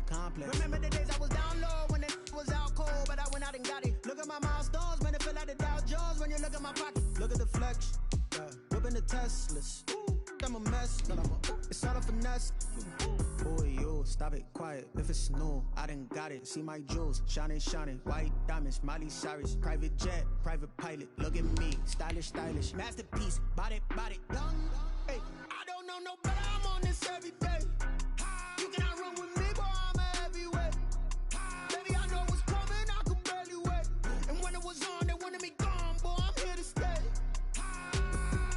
God complex. Remember the days I was down low when it was out cold, but I went out and got it. Look at my milestones, man, it feel like the Dow Jones when you look at my pocket. Look at the flex, whipping the Teslas. I'm a mess, but it's all a finesse. Boy, you stop it, quiet. If it's new, I done got it. See my jewels, shining, white diamonds, Miley Cyrus, private jet, private pilot. Look at me, stylish, masterpiece, body, young. Hey, I don't know no better. I'm on this every day. You cannot run with me, boy. I'm a heavyweight. Baby, I know what's coming. I could barely wait. And when it was on, they wanted me gone, boy. I'm here to stay.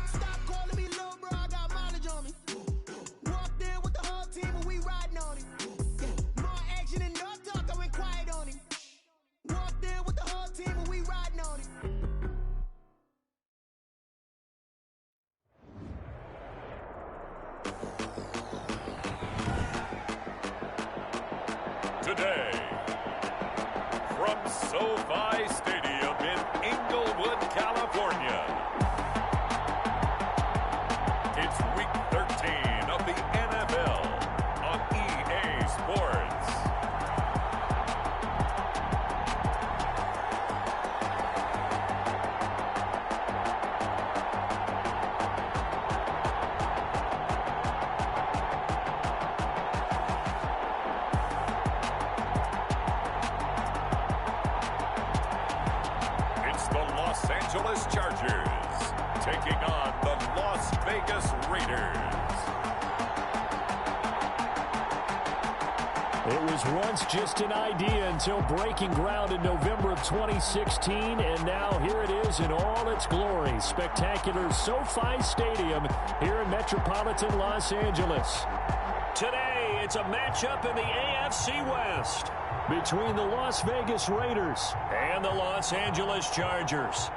Stop calling me little bro. I got mileage on me. Walked in with the whole team and we riding on it. More action and no talk. I went quiet on him. Walked in with the whole team and we riding on it. Today, from SoFi Stadium in Inglewood, California, it's Week 13 of the NFL on EA Sports. Los Angeles Chargers taking on the Las Vegas Raiders. It was once just an idea until breaking ground in November of 2016, and now here it is in all its glory. Spectacular SoFi Stadium here in metropolitan Los Angeles. Today, it's a matchup in the AFC West between the Las Vegas Raiders and the Los Angeles Chargers.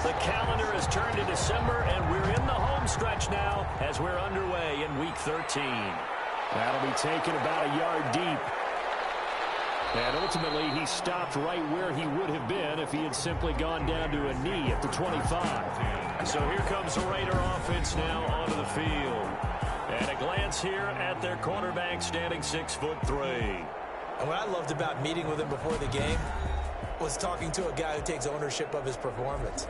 The calendar has turned to December, and we're in the home stretch now as we're underway in Week 13. That'll be taken about a yard deep. And ultimately, he stopped right where he would have been if he had simply gone down to a knee at the 25. So here comes the Raider offense now onto the field. And a glance here at their quarterback standing 6'3". And what I loved about meeting with him before the game was talking to a guy who takes ownership of his performance.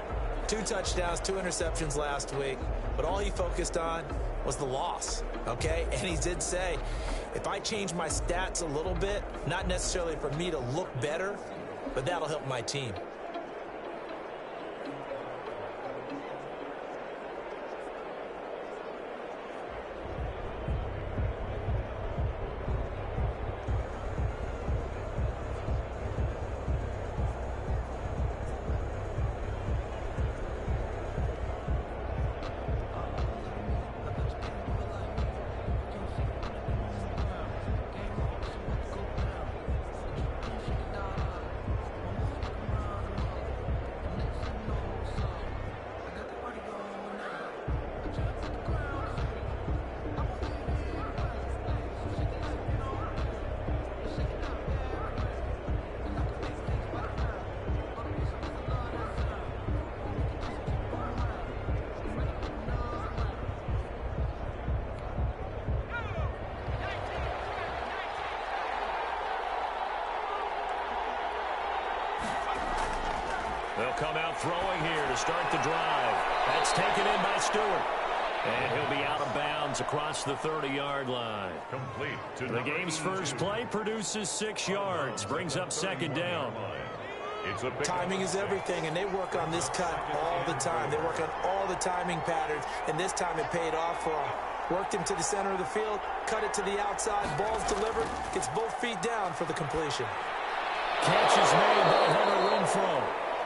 2 touchdowns, 2 interceptions last week, but all he focused on was the loss, okay? And he did say, if I change my stats a little bit, not necessarily for me to look better, but that'll help my team. They'll come out throwing here to start the drive. That's taken in by Stewart. And he'll be out of bounds across the 30-yard line. Complete to the game's first play produces 6 yards, brings up second down. Timing is everything, and they work on this cut all the time. They work on all the timing patterns, and this time it paid off for them. Worked him to the center of the field, cut it to the outside, ball's delivered, gets both feet down for the completion. Catch is made by Hunter Renfrow.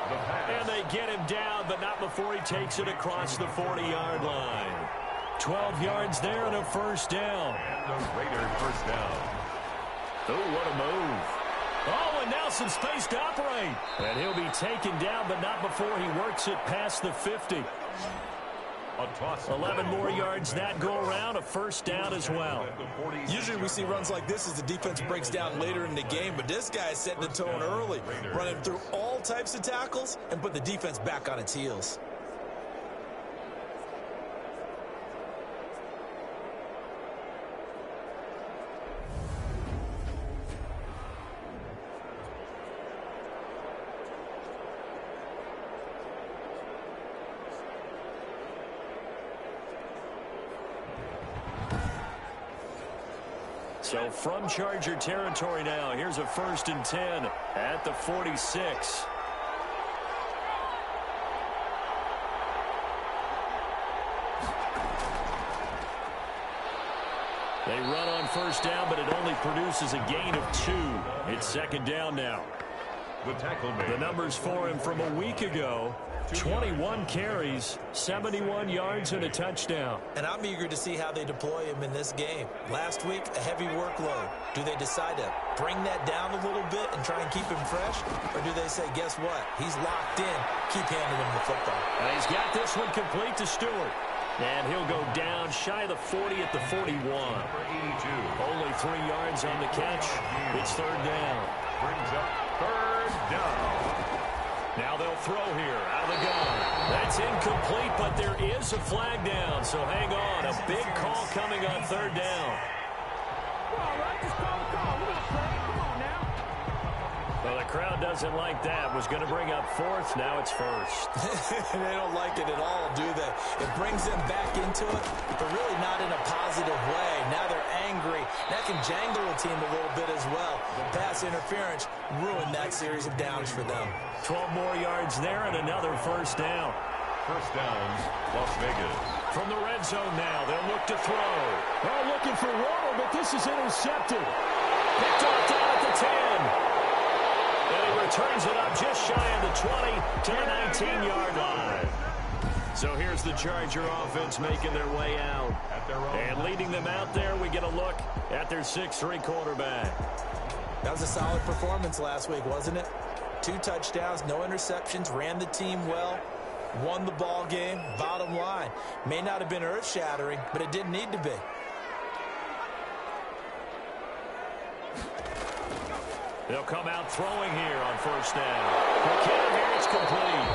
And they get him down, but not before he takes it across the 40-yard line. 12 yards there and a first down. And the Raiders first down. Oh, what a move. Oh, and now some space to operate. And he'll be taken down, but not before he works it past the 50. 11 more yards that go around, a first down as well. Usually we see runs like this as the defense breaks down later in the game, but this guy is setting the tone early, running through all types of tackles and put the defense back on its heels. So from Charger territory now, here's a 1st and 10 at the 46. They run on first down, but it only produces a gain of 2. It's 2nd down now. The numbers for him from a week ago: 21 carries, 71 yards, and a touchdown. And I'm eager to see how they deploy him in this game. Last week, a heavy workload. Do they decide to bring that down a little bit and try and keep him fresh? Or do they say, guess what? He's locked in. Keep handing him the football. And he's got this one complete to Stewart. And he'll go down shy of the 40 at the 41. Only 3 yards on the catch. It's 3rd down. Brings up 3rd down. Now they'll throw here out of the gun. That's incomplete, but there is a flag down, so hang on. A big call coming on 3rd down. All right, just call the call. We're going to play. Come on now. Well, the crowd doesn't like that. Was going to bring up 4th. Now it's 1st. They don't like it at all, do they? It brings them back into it, but really not in a positive way. Now they're angry. That can jangle a team a little bit as well. Pass interference ruined that series of downs for them. 12 more yards there and another 1st down. 1st down, Las Vegas. From the red zone now, they'll look to throw. They're looking for water, but this is intercepted. Picked off down at the 10. And he returns it up just shy of the 20 to the 19-yard line. So here's the Charger offense making their way out. And leading them out there, we get a look at their 6'3" quarterback. That was a solid performance last week, wasn't it? 2 touchdowns, no interceptions, ran the team well, won the ball game. Bottom line, may not have been earth-shattering, but it didn't need to be. They'll come out throwing here on 1st down. McKinnon, it's complete.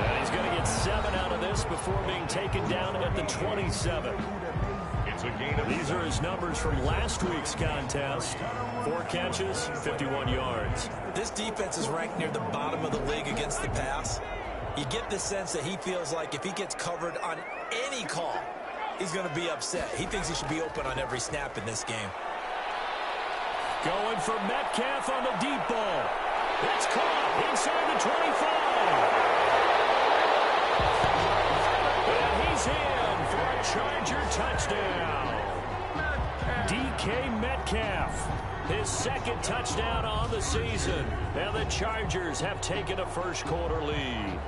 And he's going to get 7 out of this before being taken down at the 27. It's a gain of These are his numbers from last week's contest. 4 catches, 51 yards. This defense is ranked near the bottom of the league against the pass. You get the sense that he feels like if he gets covered on any call, he's going to be upset. He thinks he should be open on every snap in this game. Going for Metcalf on the deep ball. It's caught inside the 25. And he's in for a Charger touchdown. DK Metcalf, his 2nd touchdown on the season. And the Chargers have taken a first-quarter lead.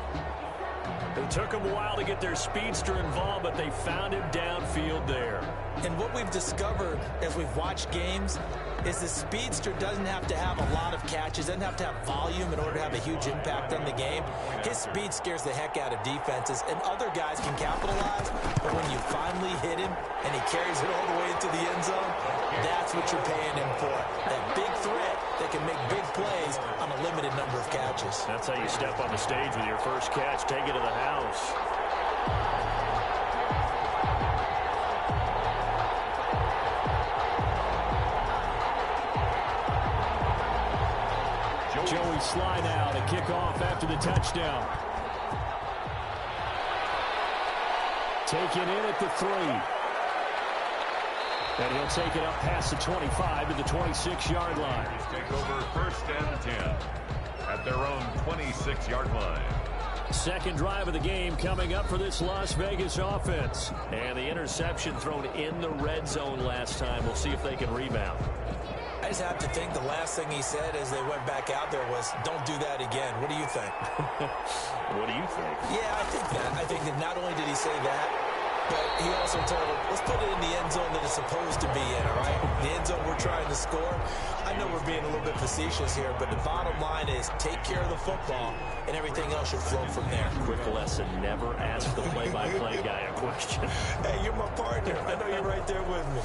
It took them a while to get their speedster involved, but they found him downfield there. And what we've discovered as we've watched games is the speedster doesn't have to have a lot of catches, doesn't have to have volume in order to have a huge impact on the game. His speed scares the heck out of defenses, and other guys can capitalize. But when you finally hit him and he carries it all the way into the end zone, that's what you're paying him for. That big threat that can make big plays on a limited number of catches. That's how you step on the stage with your first catch. Take it to the house. Joey Sly now to kick off after the touchdown. Taken in at the 3. And he'll take it up past the 25 to the 26-yard line. Take over 1st and 10 at their own 26-yard line. 2nd drive of the game coming up for this Las Vegas offense. And the interception thrown in the red zone last time. We'll see if they can rebound. I just have to think the last thing he said as they went back out there was, don't do that again. What do you think? What do you think? Yeah, I think that. I think that not only did he say that, but he also told him, let's put it in the end zone that it's supposed to be in, all right? The end zone we're trying to score. I know we're being a little bit facetious here, but the bottom line is take care of the football, and everything else should flow from there. Quick lesson, never ask the play-by-play guy a question. Hey, you're my partner. I know you're right there with me.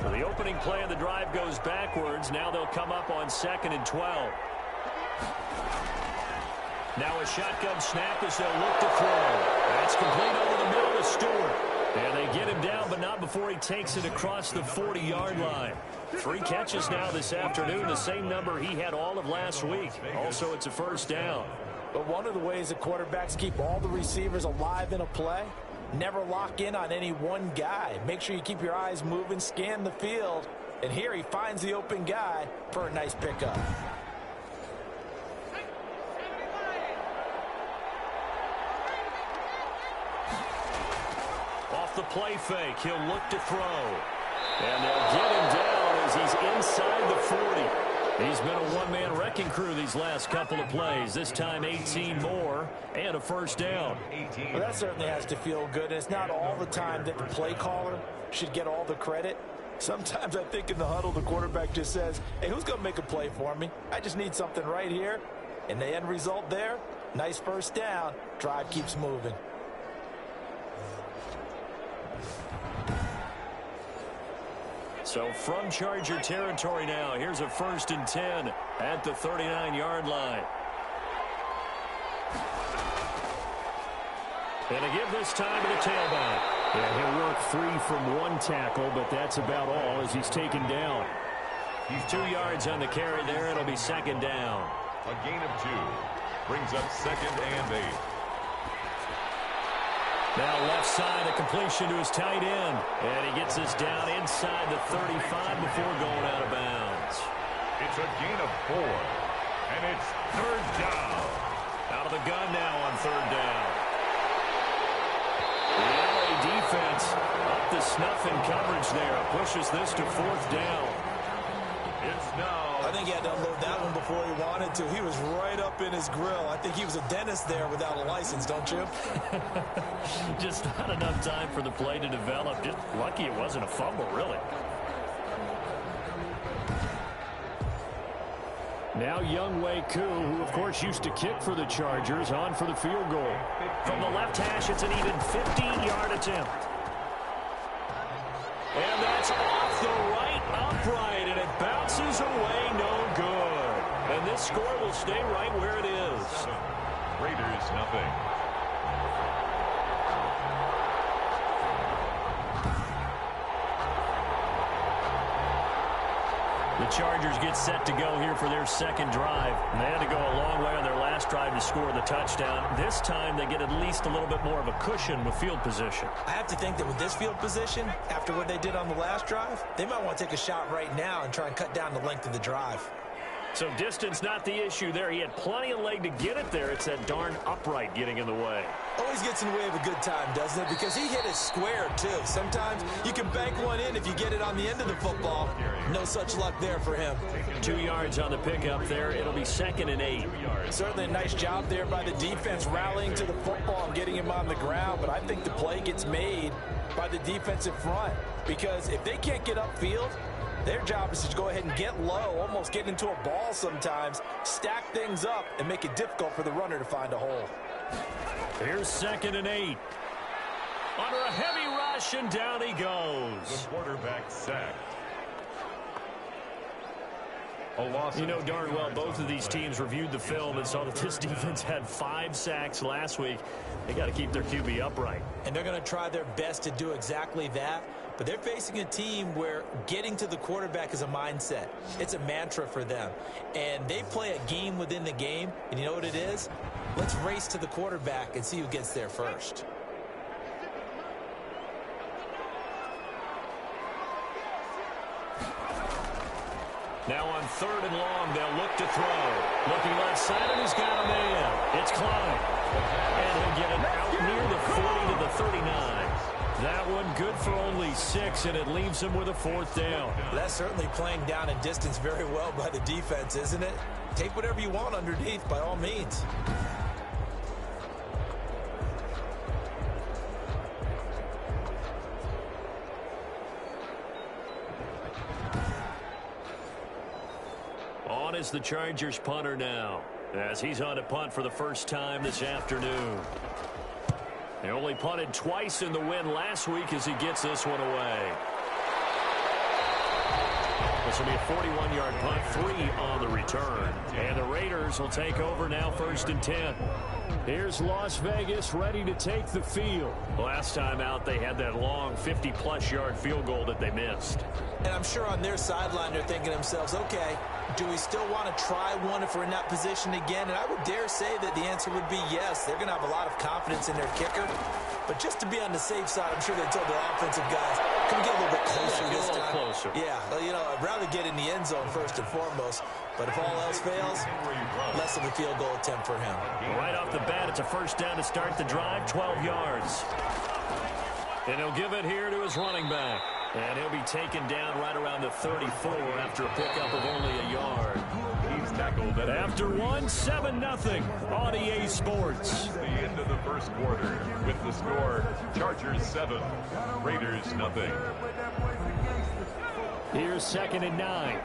So the opening play of the drive goes backwards. Now they'll come up on 2nd and 12. Now a shotgun snap as they'll look to throw. That's complete over the middle to Stewart. And they get him down, but not before he takes it across the 40-yard line. 3 catches now this afternoon, the same number he had all of last week. Also, it's a first down. But one of the ways that quarterbacks keep all the receivers alive in a play, never lock in on any one guy. Make sure you keep your eyes moving, scan the field. And here he finds the open guy for a nice pickup. Off the play fake, he'll look to throw. And they'll get him down as he's inside the 40. He's been a one-man wrecking crew these last couple of plays. This time 18 more and a first down. Well, that certainly has to feel good. And it's not all the time that the play caller should get all the credit. Sometimes I think in the huddle the quarterback just says, hey, who's going to make a play for me? I just need something right here. And the end result there, nice first down. Drive keeps moving. So from Charger territory now, here's a 1st and 10 at the 39-yard line. And a give this time to the tailback. Yeah, he'll work 3 from 1 tackle, but that's about all as he's taken down. He's 2 yards on the carry there. It'll be 2nd down. A gain of 2 brings up 2nd and 8. Now left side, a completion to his tight end. And he gets this down inside the 35 before going out of bounds. It's a gain of 4. And it's 3rd down. Out of the gun now on 3rd down. The LA defense up to snuff in coverage there. Pushes this to 4th down. It's now. I think he had to unload that one before he wanted to. He was right up in his grill. I think he was a dentist there without a license, don't you? Just not enough time for the play to develop. Just lucky it wasn't a fumble, really. Now Younghoe Koo, who of course used to kick for the Chargers, on for the field goal. From the left hash, it's an even 50-yard attempt. And that's off the right upright, and it bounces away, no good. And this score will stay right where it is. Raiders, nothing. The Chargers get set to go here for their 2nd drive. And they had to go a long way on their last drive to score the touchdown. This time they get at least a little bit more of a cushion with field position. I have to think that with this field position, after what they did on the last drive, they might want to take a shot right now and try and cut down the length of the drive. So distance not the issue there. He had plenty of leg to get it there. It's that darn upright getting in the way. Always gets in the way of a good time, doesn't it? Because he hit it square, too. Sometimes you can bank one in if you get it on the end of the football. No such luck there for him. 2 yards on the pickup there. It'll be 2nd and 8. Certainly a nice job there by the defense rallying to the football and getting him on the ground. But I think the play gets made by the defensive front. Because if they can't get upfield, their job is to go ahead and get low, almost get into a ball sometimes, stack things up, and make it difficult for the runner to find a hole. Here's 2nd and 8. Under a heavy rush, and down he goes. The quarterback sacked. You know darn well both of these teams reviewed the film and saw that this defense had 5 sacks last week. They got to keep their QB upright. And they're going to try their best to do exactly that. But they're facing a team where getting to the quarterback is a mindset. It's a mantra for them. And they play a game within the game. And you know what it is? Let's race to the quarterback and see who gets there first. Now on 3rd and long, they'll look to throw. Looking left side, and he's got a man. It's Klein. And he'll get it out near the 40 to the 39. That one good for only 6, and it leaves him with a 4th down. That's certainly playing down in distance very well by the defense, isn't it? take whatever you want underneath by all means. On is the Chargers punter now, as he's on to punt for the first time this afternoon. They only punted twice in the win last week as he gets this one away. This will be a 41-yard punt, 3 on the return. And the Raiders will take over now, 1st and 10. Here's Las Vegas ready to take the field. Last time out, they had that long 50-plus yard field goal that they missed. And I'm sure on their sideline, they're thinking to themselves, okay, do we still want to try one if we're in that position again? And I would dare say that the answer would be yes. They're going to have a lot of confidence in their kicker. But just to be on the safe side, I'm sure they told their offensive guys, can we get a little bit closer this time? Closer. Yeah, well, you know, I'd rather get in the end zone first and foremost. But if all else fails, less of a field goal attempt for him. Right off the bat, it's a first down to start the drive, 12 yards. And he'll give it here to his running back. And he'll be taken down right around the 34 after a pickup of only a yard. He's tackled at After 7-0 on EA Sports. the end of the first quarter with the score Chargers 7, Raiders 0. Here's 2nd and 9.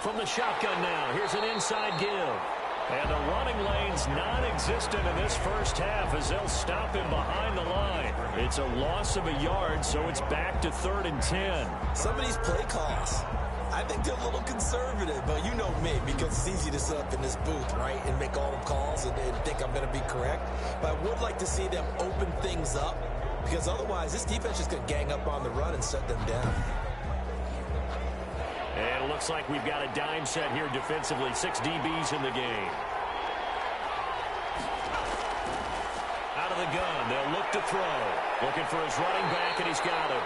From the shotgun now, here's an inside give. And the running lane's non-existent in this first half as they'll stop him behind the line. It's a loss of a yard, so it's back to 3rd and 10. Some of these play calls, I think they're a little conservative, but you know me, because it's easy to sit up in this booth, right, and make all the calls and think I'm going to be correct. But I would like to see them open things up, because otherwise this defense is going to gang up on the run and shut them down. And it looks like we've got a dime set here defensively. 6 DBs in the game. Out of the gun, they'll look to throw. Looking for his running back, and he's got him.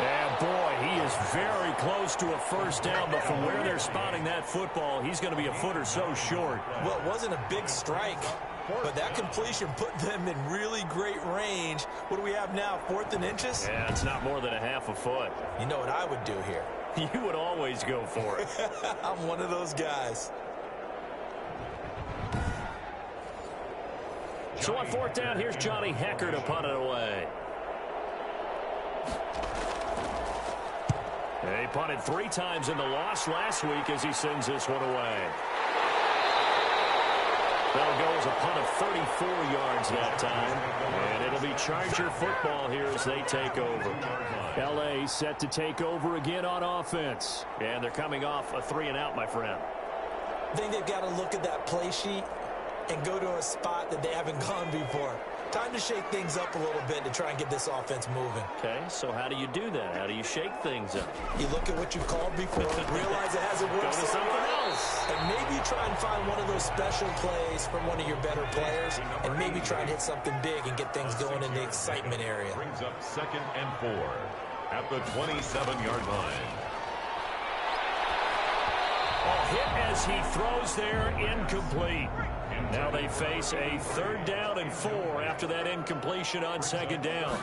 And boy, he is very close to a first down, but from where they're spotting that football, he's going to be a foot or so short. Well, it wasn't a big strike, but that completion put them in really great range. What do we have now, 4th and inches? Yeah, it's not more than a half a foot. You know what I would do here? You would always go for it. I'm one of those guys. So on 4th down, here's Johnny Hecker to punt it away. He punted 3 times in the loss last week as he sends this one away. That'll go as a punt of 34 yards that time. And it'll be Charger football here as they take over. L.A. set to take over again on offense. And they're coming off a 3-and-out, my friend. I think they've got to look at that play sheet and go to a spot that they haven't gone before. Time to shake things up a little bit to try and get this offense moving. Okay, so how do you do that? How do you shake things up? You look at what you've called before, realize it hasn't worked Go to something else. and maybe you try and find one of those special plays from one of your better players, and maybe try and hit something big and get things going in the excitement area. Brings up 2nd and 4 at the 27-yard line. Hit as he throws there, incomplete. Now they face a 3rd down and 4 after that incompletion on 2nd down.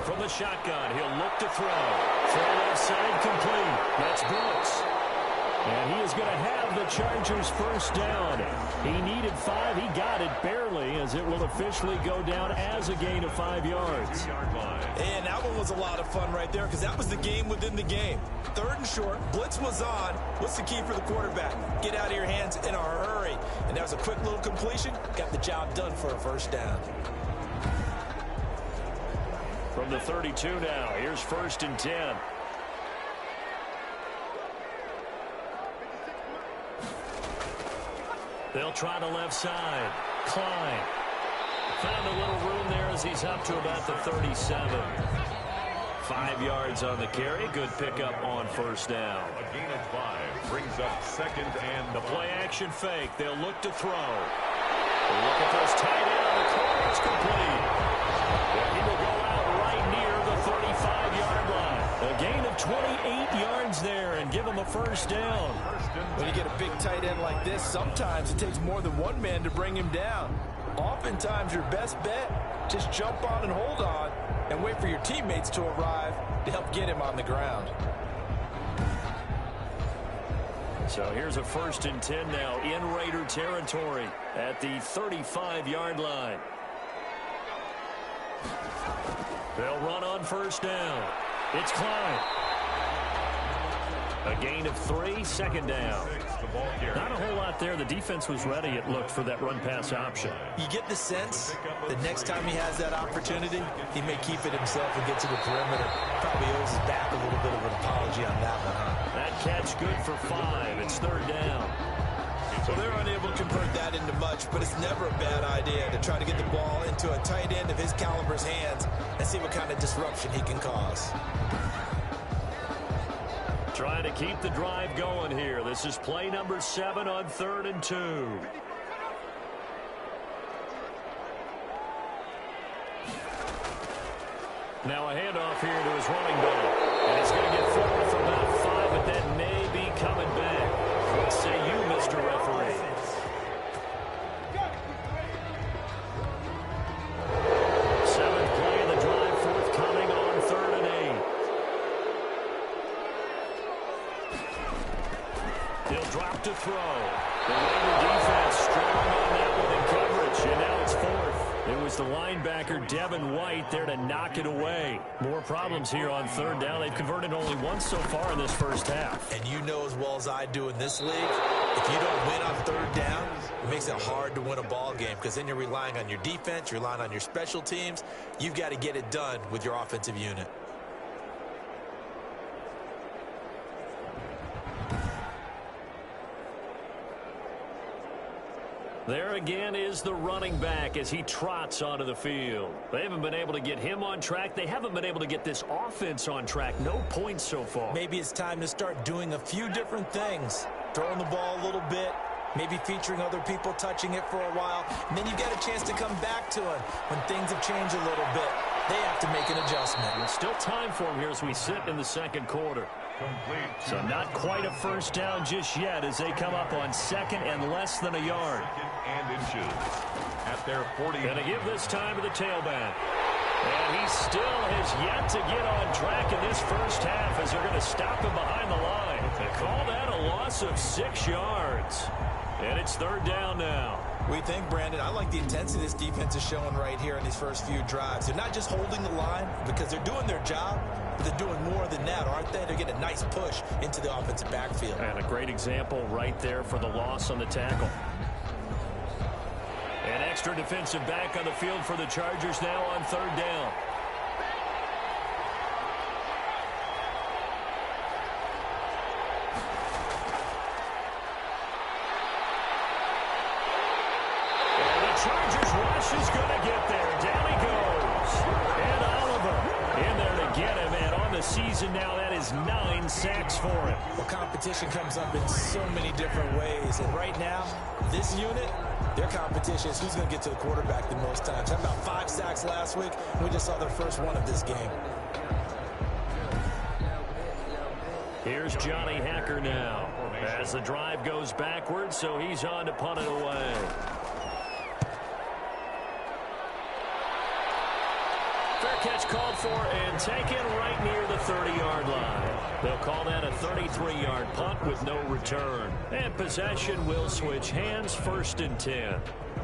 From the shotgun, he'll look to throw. Throw left side complete. That's Brooks. And he is going to have the Chargers first down. He needed 5. He got it barely as it will officially go down as a gain of 5 yards. And that one was a lot of fun right there because that was the game within the game. 3rd and short, blitz was on. What's the key for the quarterback? Get out of your hands in a hurry. And that was a quick little completion. Got the job done for a first down. From the 32 now, here's 1st and 10. They'll try the left side. Klein. Found a little room there as he's up to about the 37. 5 yards on the carry. Good pickup on first down. A gain of 5 brings up 2nd and the play action fake. They'll look to throw. They're looking for his tight end on the corner. It's complete. And he will go out right near the 35-yard line. A gain of 28 yards there and give him a first down. When you get a big tight end like this, sometimes it takes more than one man to bring him down. Oftentimes, your best bet, just jump on and hold on and wait for your teammates to arrive to help get him on the ground. So here's a 1st and 10 now in Raider territory at the 35-yard line. They'll run on 1st down. It's Klein. A gain of 3, 2nd down. Not a whole lot there. The defense was ready, it looked, for that run-pass option. You get the sense that next time he has that opportunity, he may keep it himself and get to the perimeter. Probably owes his back a little bit of an apology on that one, huh? That catch good for 5. It's 3rd down. So they're unable to convert that into much, but it's never a bad idea to try to get the ball into a tight end of his caliber's hands and see what kind of disruption he can cause. Trying to keep the drive going here. This is play number 7 on 3rd and 2. Now a handoff here to his running back. And he's going to get forward for about 5, but that may be coming back. What say you, Mr. Referee? Seventh play of the drive, forthcoming on 3rd and 8. He'll drop to throw. The Raider defense strong on that one in coverage, and now it's 4th. It was the linebacker, Devin White, there to knock it away. More problems here on 3rd down. They've converted only once so far in this first half. And you know as well as I do in this league, if you don't win on 3rd down, it makes it hard to win a ball game because then you're relying on your defense, you're relying on your special teams. You've got to get it done with your offensive unit. There again is the running back as he trots onto the field. They haven't been able to get him on track. They haven't been able to get this offense on track. No points so far. Maybe it's time to start doing a few different things. Throwing the ball a little bit, maybe featuring other people touching it for a while, and then you get a chance to come back to it when things have changed a little bit. They have to make an adjustment. There's still time for him here as we sit in the 2nd quarter. So not quite a 1st down just yet as they come up on 2nd and less than a yard. And inches at their 40. Going to give this time to the tailback. And he still has yet to get on track in this first half as they're going to stop him behind the line. They call that a loss of 6 yards. And it's 3rd down now. We think, Brandon, I like the intensity this defense is showing right here in these first few drives. They're not just holding the line because they're doing their job, but they're doing more than that, aren't they? They're getting a nice push into the offensive backfield. And a great example right there for the loss on the tackle. An extra defensive back on the field for the Chargers now on 3rd down. Chargers rush is going to get there. Down he goes. And Oliver in there to get him. And on the season now, that is 9 sacks for him. Well, competition comes up in so many different ways. And right now, this unit, their competition is who's going to get to the quarterback the most times. Had about 5 sacks last week. We just saw their first one of this game. Here's Johnny Hacker now as the drive goes backwards, so he's on to punt it away. Fair catch called for and taken right near the 30-yard line. They'll call that a 33-yard punt with no return. And possession will switch hands, 1st and 10.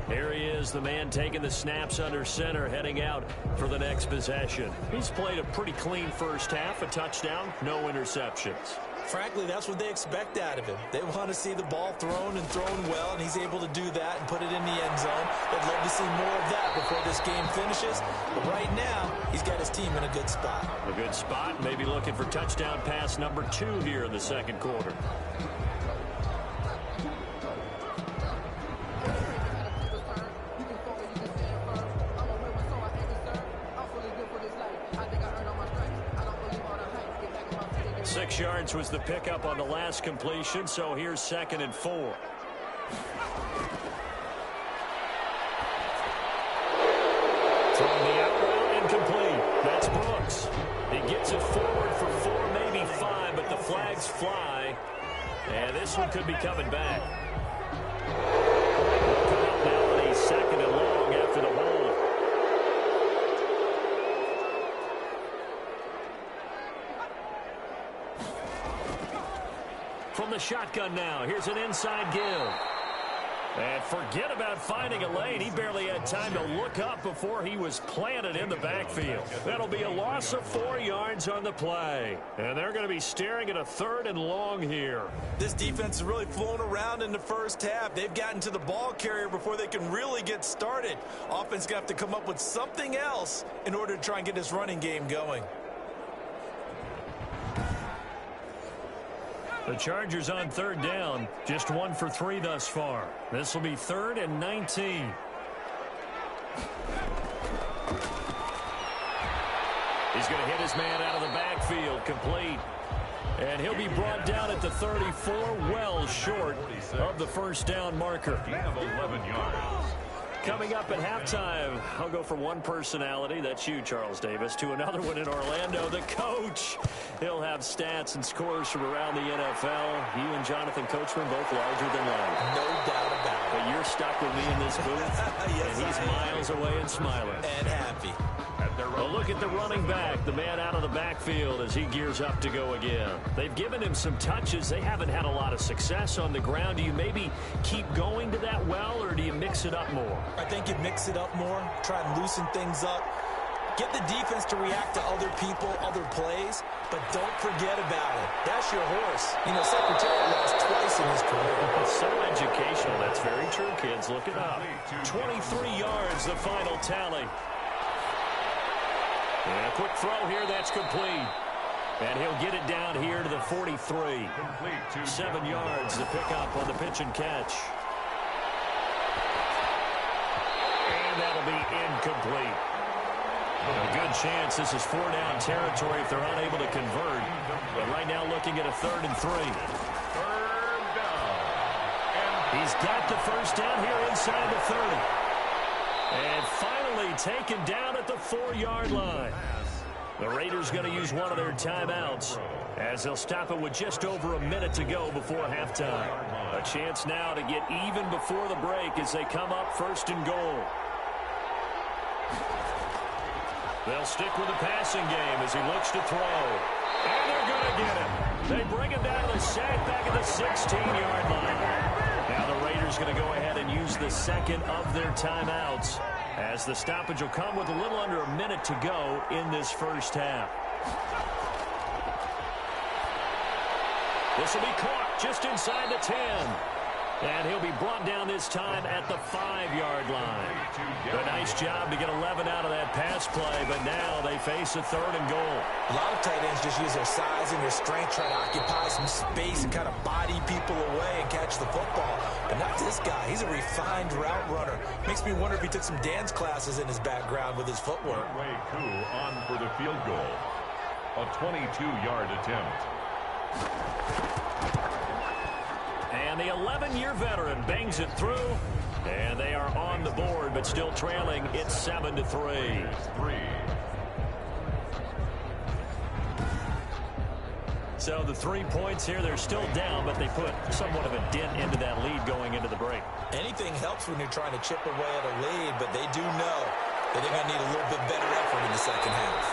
Here he is, the man taking the snaps under center, heading out for the next possession. He's played a pretty clean first half, a touchdown, no interceptions. Frankly, that's what they expect out of him. They want to see the ball thrown and thrown well, and he's able to do that and put it in the end zone. They'd love to see more of that before this game finishes. But right now, he's got his team in a good spot. A good spot, maybe looking for touchdown pass number 2 here in the 2nd quarter. Six yards was the pickup on the last completion, so here's 2nd and 4. Throwing the out route incomplete. That's Brooks. He gets it forward for 4, maybe 5, but the flags fly. And this one could be coming back. Come up now on a 2nd and long after the hold. the shotgun now. Here's an inside give. And forget about finding a lane. He barely had time to look up before he was planted in the backfield. That'll be a loss of 4 yards on the play. And they're going to be staring at a 3rd and long here. This defense is really flown around in the first half. They've gotten to the ball carrier before they can really get started. Offense going to have to come up with something else in order to try and get this running game going. The Chargers on 3rd down, just 1 for 3 thus far. This will be 3rd and 19. He's going to hit his man out of the backfield, complete. And he'll be brought down at the 34, well short of the first down marker. Gain of 11 yards. Coming up at halftime, I'll go from one personality, that's you, Charles Davis, to another one in Orlando, the coach. He'll have stats and scores from around the NFL. You and Jonathan Coachman both larger than life. No doubt about it. But you're stuck with me in this booth, Yes, and he's miles away and smiling. And happy. Well, look at the running back, the man out of the backfield as he gears up to go again. They've given him some touches. They haven't had a lot of success on the ground. Do you maybe keep going to that well, or do you mix it up more? I think you mix it up more, try and loosen things up. Get the defense to react to other people, other plays, but don't forget about it. That's your horse. You know, Secretary lost twice in his career. So educational. That's very true, kids. Look it up. 23 yards, the final tally. And a quick throw here, that's complete. And he'll get it down here to the 43. 7 yards to pick up on the pitch and catch. And that'll be incomplete. A good chance this is 4-down territory if they're unable to convert. But right now looking at a 3rd and 3. 3rd down. He's got the first down here inside the 30. And finally taken down at the 4-yard line. The Raiders going to use one of their timeouts as they'll stop it with just over a minute to go before halftime. A chance now to get even before the break as they come up 1st and goal. They'll stick with the passing game as he looks to throw. And they're going to get him. They bring him down to the sack back at the 16-yard line. Now the Raiders going to go ahead and use the second of their timeouts as the stoppage will come with a little under a minute to go in this first half. This will be caught just inside the 10. And he'll be brought down this time at the 5-yard line. A nice job to get 11 out of that pass play, but now they face a 3rd and goal. A lot of tight ends just use their size and their strength, try to occupy some space and kind of body people away and catch the football. But not this guy. He's a refined route runner. Makes me wonder if he took some dance classes in his background with his footwork. Coup on for the field goal. A 22-yard attempt. And the 11-year veteran bangs it through. And they are on the board, but still trailing. It's 7-3. So the 3 points here, they're still down, but they put somewhat of a dent into that lead going into the break. Anything helps when you're trying to chip away at a lead, but they do know that they're going to need a little bit better effort in the second half.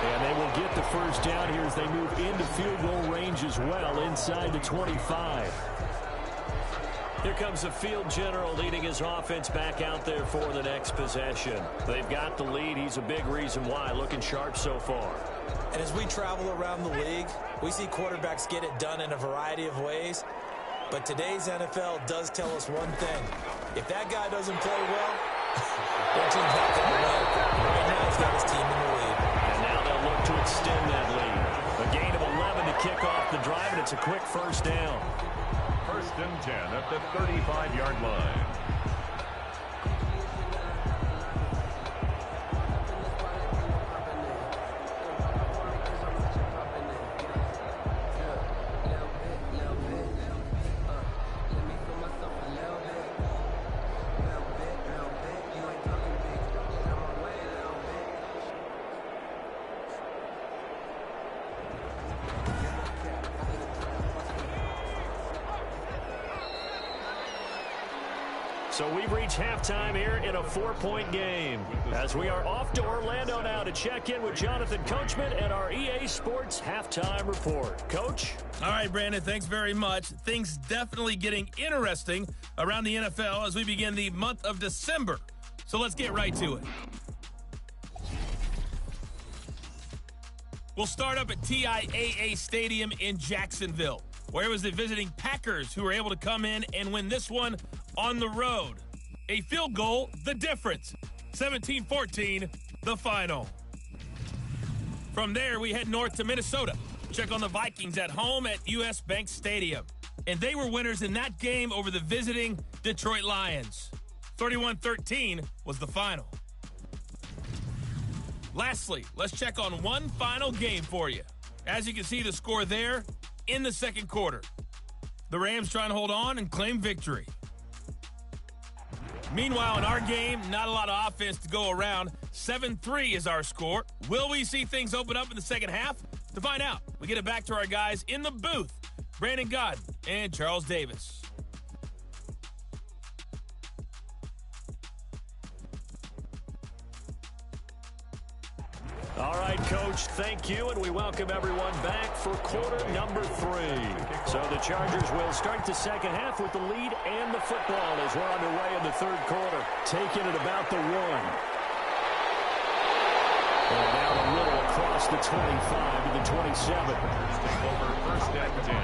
And they will get the first down here as they move into field goal range as well, inside the 25. Here comes the field general leading his offense back out there for the next possession. They've got the lead. He's a big reason why. Looking sharp so far. And as we travel around the league, we see quarterbacks get it done in a variety of ways. But today's NFL does tell us one thing. If that guy doesn't play well, their team's not going to win. Right now, he's got his team in the lead. And now they'll look to extend that lead. A gain of 11 to kick off the drive, and it's a quick first down. 1st and 10 at the 35-yard line. So we've reached halftime here in a 4-point game as we are off to Orlando now to check in with Jonathan Coachman and our EA Sports Halftime Report. Coach? All right, Brandon, thanks very much. Things definitely getting interesting around the NFL as we begin the month of December. So let's get right to it. We'll start up at TIAA Stadium in Jacksonville, where it was the visiting Packers who were able to come in and win this one on the road. A field goal, the difference. 17-14, the final. From there, we head north to Minnesota. Check on the Vikings at home at US Bank Stadium. And they were winners in that game over the visiting Detroit Lions. 31-13 was the final. Lastly, let's check on one final game for you. As you can see the score there in the second quarter. The Rams trying to hold on and claim victory. Meanwhile, in our game, not a lot of offense to go around. 7-3 is our score. Will we see things open up in the second half? To find out, we get it back to our guys in the booth, Brandon Godden and Charles Davis. All right, Coach, thank you, and we welcome everyone back for quarter number 3. So the Chargers will start the second half with the lead and the football as we're underway in the third quarter, taking it about the 1. And out a little across the 25 to the 27. Take over first and 10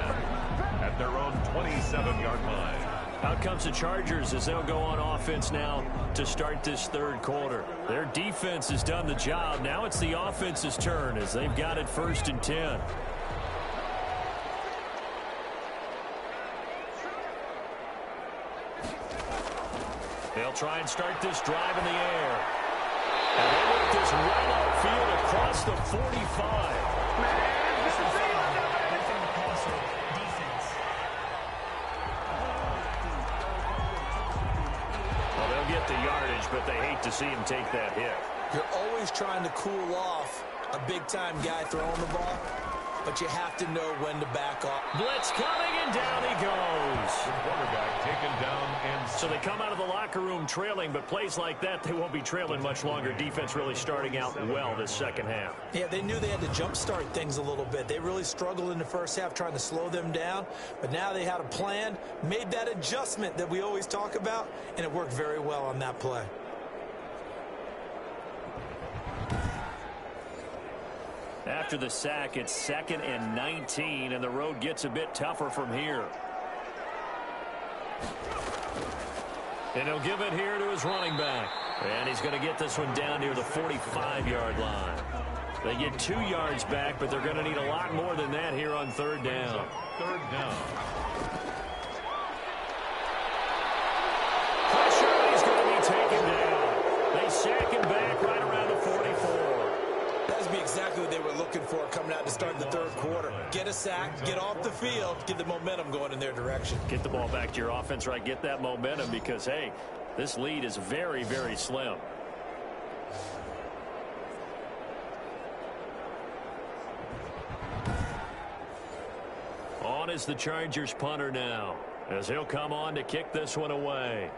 at their own 27-yard line. Out comes the Chargers as they'll go on offense now to start this third quarter. Their defense has done the job. Now it's the offense's turn as they've got it first and 10. They'll try and start this drive in the air. And they work this right outfield across the 45. Get the yardage, but they hate to see him take that hit. You're always trying to cool off a big-time guy throwing the ball, but you have to know when to back off. Blitz coming, and down he goes. The quarterback taken down, and so they come out of the locker room trailing, but plays like that, they won't be trailing much longer. Defense really starting out well this second half. Yeah, they knew they had to jumpstart things a little bit. They really struggled in the first half trying to slow them down, but now they had a plan, made that adjustment that we always talk about, and it worked very well on that play. After the sack, it's 2nd and 19, and the road gets a bit tougher from here. And he'll give it here to his running back. And he's going to get this one down near the 45-yard line. They get 2 yards back, but they're going to need a lot more than that here on third down. third down. Pressure, he's going to be taken down. They sack him back right around the 44. That would be exactly what they were looking for coming out to start the third quarter. Get a sack, get off the field, get the momentum going in their direction. Get the ball back to your offense, right? Get that momentum because, hey, this lead is very, very slim. On is the Chargers punter now, as he'll come on to kick this one away.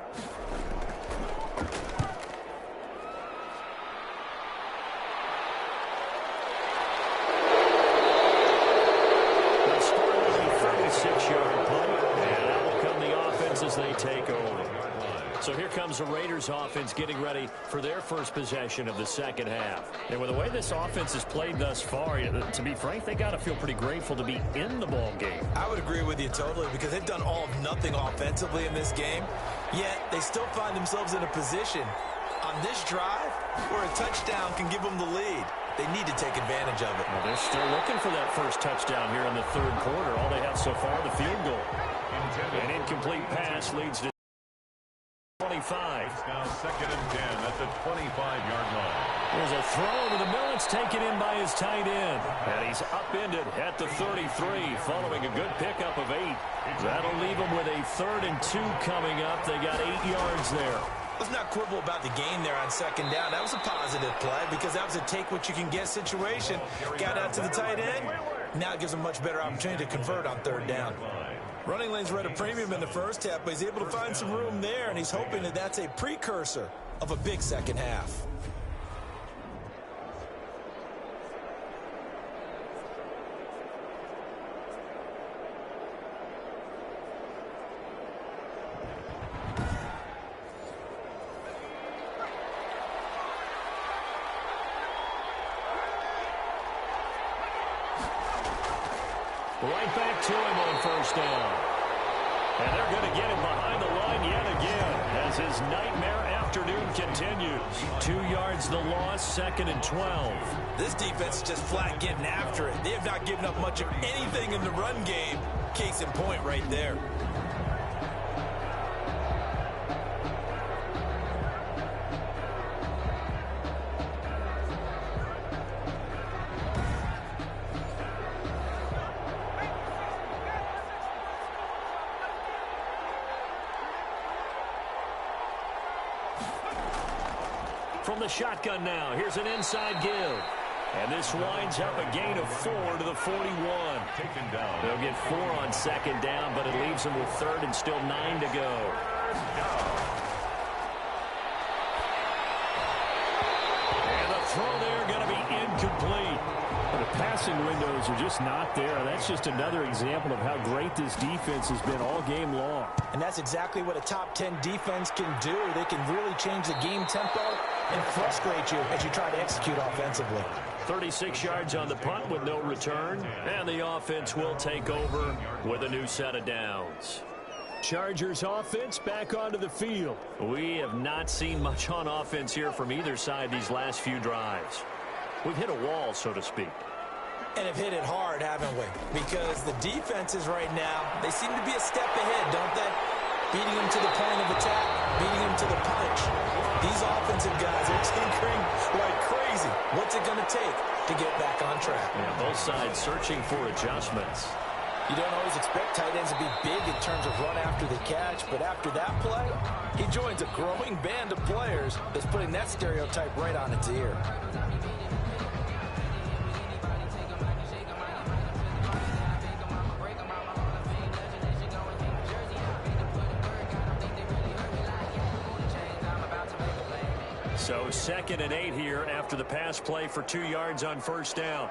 They'll start with a 36-yard punt, and out will come the offense as they take over. So here comes the Raiders offense getting ready for their first possession of the second half. And with the way this offense has played thus far, to be frank, they got to feel pretty grateful to be in the ball game. I would agree with you totally because they've done all of nothing offensively in this game, yet they still find themselves in a position on this drive where a touchdown can give them the lead. They need to take advantage of it. Well, they're still looking for that first touchdown here in the third quarter. All they have so far, the field goal. An incomplete pass leads to 25. It's now 2nd and 10 at the 25-yard line. There's a throw over the middle. It's taken in by his tight end. And he's upended at the 33 following a good pickup of 8. That'll leave him with a 3rd and 2 coming up. They got 8 yards there. Let's not quibble about the gain there on second down. That was a positive play because that was a take-what-you-can-get situation. Got out to the tight end. Now it gives them a much better opportunity to convert on third down. Running lanes were at a premium in the first half, but he's able to find some room there, and he's hoping that that's a precursor of a big second half. Right back to him on first down. And they're going to get him behind the line yet again as his nightmare afternoon continues. 2 yards the loss, 2nd and 12. This defense is just flat getting after it. They have not given up much of anything in the run game. Case in point right there. From the shotgun now, here's an inside give. And this winds up a gain of 4 to the 41. Taken down. They'll get 4 on 2nd down, but it leaves them with 3rd and still 9 to go. And the throw there going to be incomplete. The passing windows are just not there. That's just another example of how great this defense has been all game long. And that's exactly what a top 10 defense can do. They can really change the game tempo and frustrate you as you try to execute offensively. 36 yards on the punt with no return. And the offense will take over with a new set of downs. Chargers offense back onto the field. We have not seen much on offense here from either side these last few drives. We've hit a wall, so to speak. And have hit it hard, haven't we? Because the defenses right now, they seem to be a step ahead, don't they? Beating them to the point of attack, beating them to the punch. These offensive guys are tinkering like crazy. What's it going to take to get back on track? Yeah, both sides searching for adjustments. You don't always expect tight ends to be big in terms of run after the catch, but after that play, he joins a growing band of players that's putting that stereotype right on its ear. So 2nd and 8 here after the pass play for 2 yards on first down.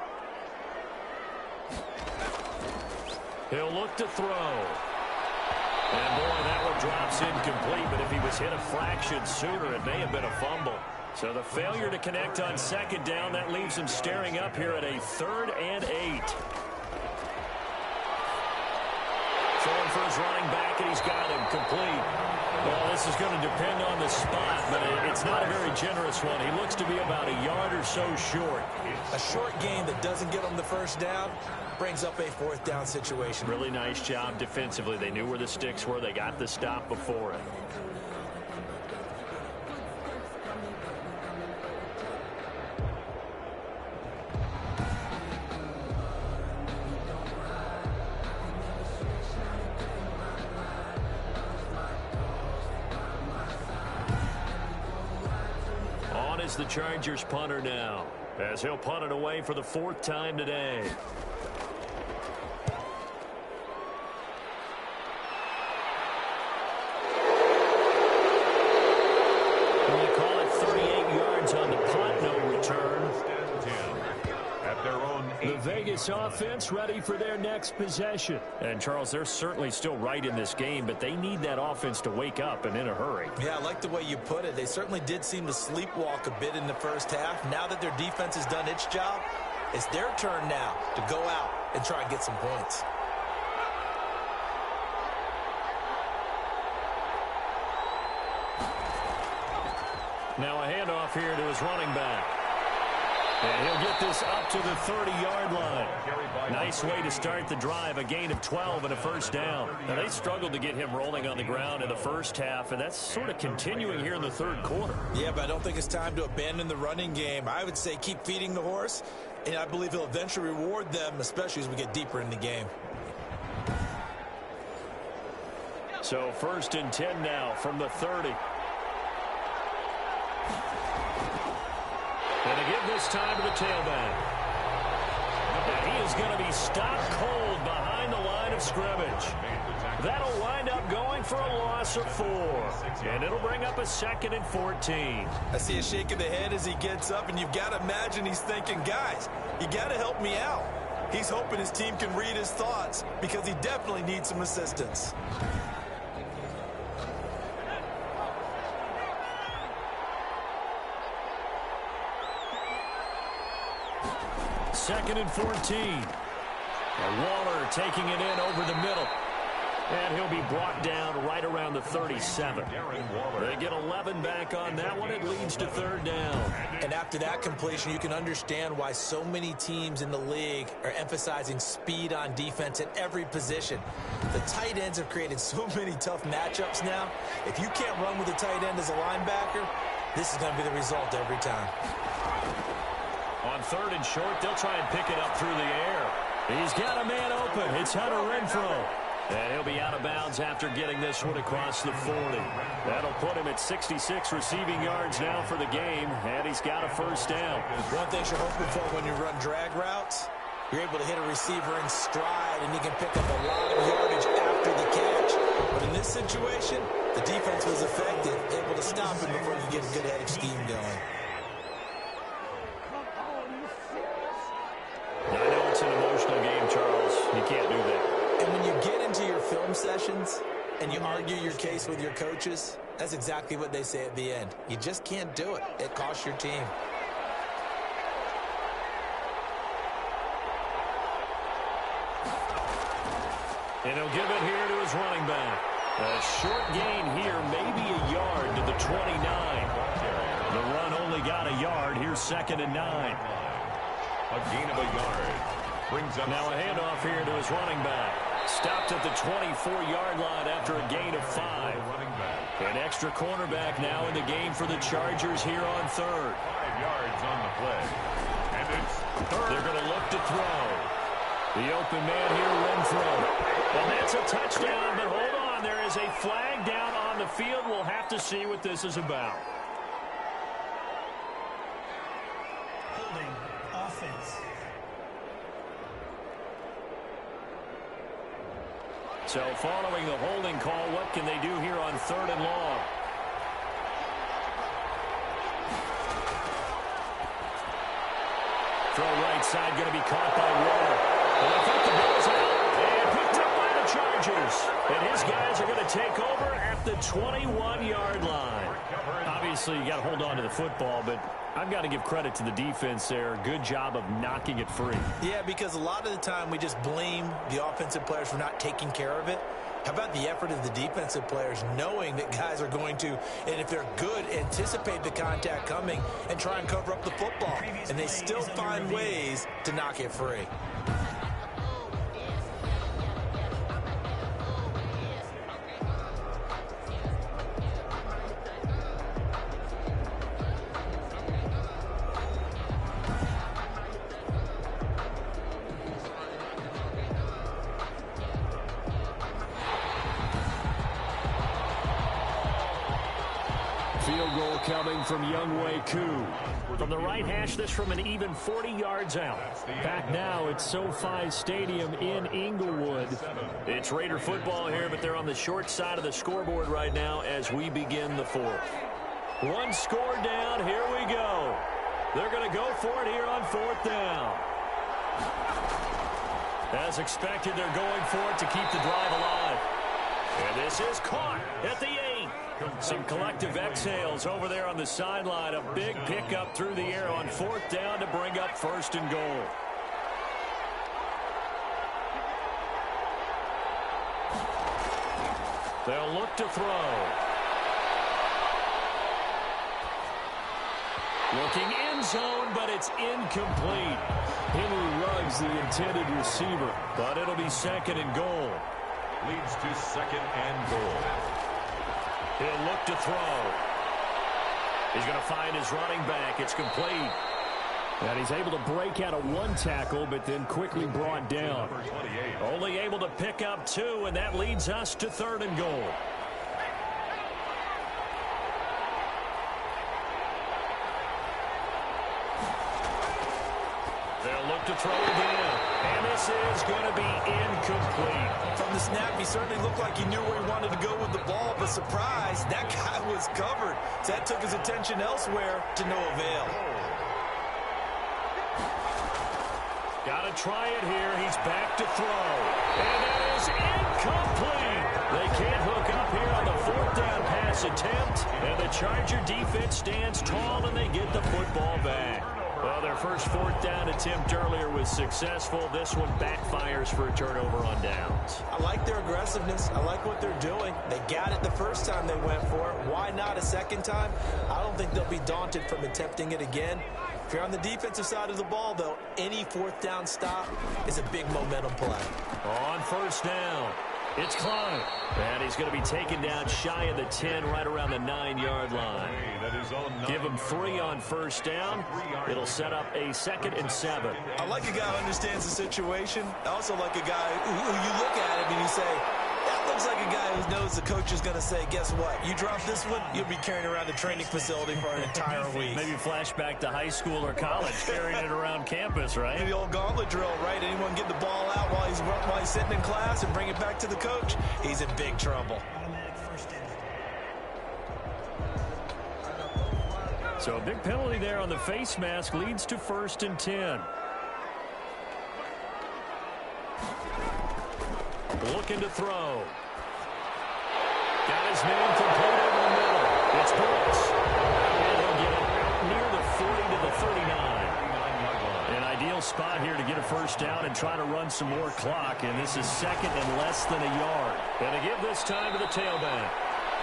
He'll look to throw. And boy, that one drops incomplete, but if he was hit a fraction sooner, it may have been a fumble. So the failure to connect on 2nd down, that leaves him staring up here at a 3rd and 8. Throwing for his running back, and he's got him complete. Well, this is going to depend on the spot, but it's not a very generous one. He looks to be about a yard or so short. A short gain that doesn't get him the first down brings up a 4th down situation. Really nice job defensively. They knew where the sticks were. They got the stop before it. Is the Chargers punter now, as he'll punt it away for the 4th time today. And they call it 38 yards on the punt, no return. At their own The Vegas offense ready for their next possession. And, Charles, they're certainly still right in this game, but they need that offense to wake up and in a hurry. Yeah, I like the way you put it. They certainly did seem to sleepwalk a bit in the first half. Now that their defense has done its job, it's their turn now to go out and try and get some points. Now a handoff here to his running back. And he'll get this up to the 30-yard line. Nice way to start the drive, a gain of 12 and a first down. Now, they struggled to get him rolling on the ground in the first half, and that's sort of continuing here in the 3rd quarter. Yeah, but I don't think it's time to abandon the running game. I would say keep feeding the horse, and I believe he'll eventually reward them, especially as we get deeper in the game. So 1st and 10 now from the 30. And they give this time to the tailback. And he is going to be stopped cold behind the line of scrimmage. That'll wind up going for a loss of 4. And it'll bring up a 2nd and 14. I see a shake of the head as he gets up, and you've got to imagine he's thinking, guys, you got to help me out. He's hoping his team can read his thoughts because he definitely needs some assistance. Second and 14. And Waller taking it in over the middle. And he'll be brought down right around the 37. They get 11 back on that one. It leads to 3rd down. And after that completion, you can understand why so many teams in the league are emphasizing speed on defense at every position. The tight ends have created so many tough matchups now. If you can't run with a tight end as a linebacker, this is going to be the result every time. On 3rd and short, they'll try and pick it up through the air. He's got a man open. It's Hunter Renfrow. And he'll be out of bounds after getting this one across the 40. That'll put him at 66 receiving yards now for the game, and he's got a 1st down. One thing you're hoping for when you run drag routes, you're able to hit a receiver in stride, and he can pick up a lot of yardage after the catch. But in this situation, the defense was effective, able to stop him before you get a good headed scheme going. I know it's an emotional game, Charles. You can't do that. And when you get into your film sessions and you argue your case with your coaches, that's exactly what they say at the end. You just can't do it. It costs your team. And he'll give it here to his running back. A short gain here, maybe a yard to the 29. The run only got a yard. Here's 2nd and 9. A gain of a yard. Brings up now a handoff here to his running back. Stopped at the 24-yard line after a gain of 5. An extra cornerback now in the game for the Chargers here on 3rd. 5 yards on the play. And it's 3rd. They're going to look to throw. The open man here, Renfrow. And that's a touchdown, but hold on. There is a flag down on the field. We'll have to see what this is about. Holding offense. So following the holding call, what can they do here on 3rd and long? Throw right side, going to be caught by Waller. And I think the ball's out and picked up by the Chargers. And his guys are going to take over at the 21-yard line. Obviously, you got to hold on to the football, but I've got to give credit to the defense there. Good job of knocking it free. Yeah, because a lot of the time we just blame the offensive players for not taking care of it. How about the effort of the defensive players knowing that guys are going to, and if they're good, anticipate the contact coming and try and cover up the football. And they still find ways to knock it free. Field goal coming from Younghoe Koo. From the right hash, this from an even 40 yards out. Back now at SoFi Stadium in Inglewood. It's Raider football here, but they're on the short side of the scoreboard right now as we begin the 4th. One score down. Here we go. They're going to go for it here on 4th down. As expected, they're going for it to keep the drive alive. And this is caught at the 8. Some collective exhales over there on the sideline. A big pickup through the air on 4th down to bring up 1st and goal. They'll look to throw. Looking end zone, but it's incomplete. Henry Ruggs, the intended receiver, but it'll be 2nd and goal. Leads to 2nd and goal. He'll look to throw. He's going to find his running back. It's complete. And he's able to break out of 1 tackle, but then quickly brought down. Only able to pick up 2, and that leads us to 3rd and goal. They'll look up to throw again. And this is going to be incomplete. From the snap, he certainly looked like he knew where he wanted to go with the ball, but surprise, that guy was covered. So that took his attention elsewhere to no avail. Got to try it here. He's back to throw. And that is incomplete. They can't hook up here on the 4th down pass attempt. And the Charger defense stands tall, and they get the football back. Well, their first 4th down attempt earlier was successful. This one backfires for a turnover on downs. I like their aggressiveness. I like what they're doing. They got it the first time they went for it. Why not a second time? I don't think they'll be daunted from attempting it again. If you're on the defensive side of the ball, though, any 4th down stop is a big momentum play. On 1st down, it's Klein. And he's going to be taken down shy of the 10, right around the 9-yard line. Give him 3 on 1st down. It'll set up a 2nd and 7. I like a guy who understands the situation. I also like a guy who you look at him and you say, that looks like a guy who knows the coach is going to say, guess what? You drop this one, you'll be carrying around the training facility for an entire week. Maybe flashback to high school or college, carrying it around campus, right? The old gauntlet drill, right? Anyone get the ball out while he's sitting in class and bring it back to the coach? He's in big trouble. So a big penalty there on the face mask leads to 1st and 10. Looking to throw. Got his man complete over the middle. It's Brooks. And he'll get it near the 40 to the 39. An ideal spot here to get a 1st down and try to run some more clock. And this is 2nd and less than a yard. And to give this time to the tailback.